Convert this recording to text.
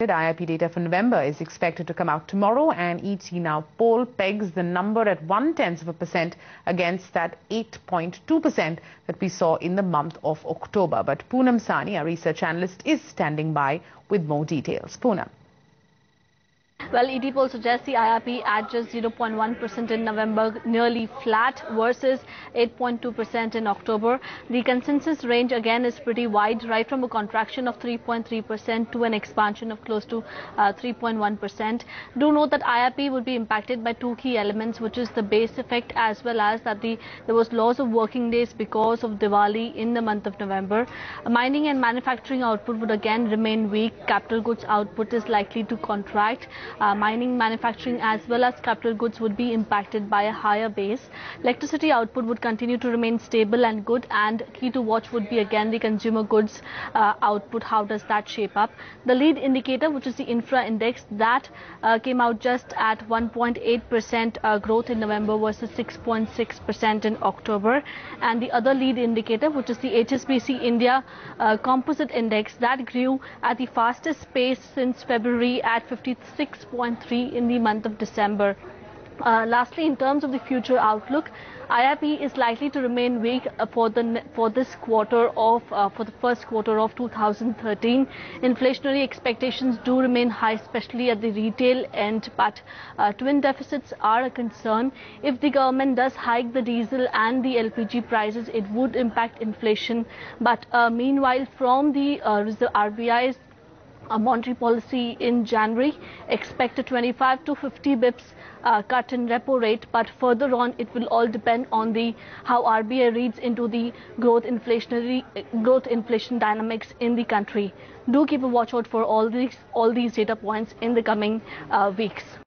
IIP data for November is expected to come out tomorrow, and ET Now poll pegs the number at 0.1% against that 8.2% that we saw in the month of October. But Poonam Sani, our research analyst, is standing by with more details. Poonam. Well, ET poll suggests the IIP at just 0.1% in November, nearly flat versus 8.2% in October. The consensus range again is pretty wide, right from a contraction of 3.3% to an expansion of close to 3.1%. Do note that IIP would be impacted by two key elements, which is the base effect as well as that there was loss of working days because of Diwali in the month of November. Mining and manufacturing output would again remain weak. Capital goods output is likely to contract. Mining, manufacturing as well as capital goods would be impacted by a higher base. Electricity output would continue to remain stable and good, and key to watch would be again the consumer goods output. How does that shape up? The lead indicator, which is the infra index, that came out just at 1.8% growth in November versus 6.6% in October. And the other lead indicator, which is the HSBC India composite index, that grew at the fastest pace since February at 56.3 in the month of December. Lastly, in terms of the future outlook, IIP is likely to remain weak for the first quarter of 2013. Inflationary expectations do remain high, especially at the retail end, but twin deficits are a concern. If the government does hike the diesel and the LPG prices, it would impact inflation. But meanwhile, from the RBI's monetary policy in January, expect a 25 to 50 bips cut in repo rate, but further on it will all depend on how RBI reads into the growth inflation dynamics in the country. Do keep a watch out for all these data points in the coming weeks.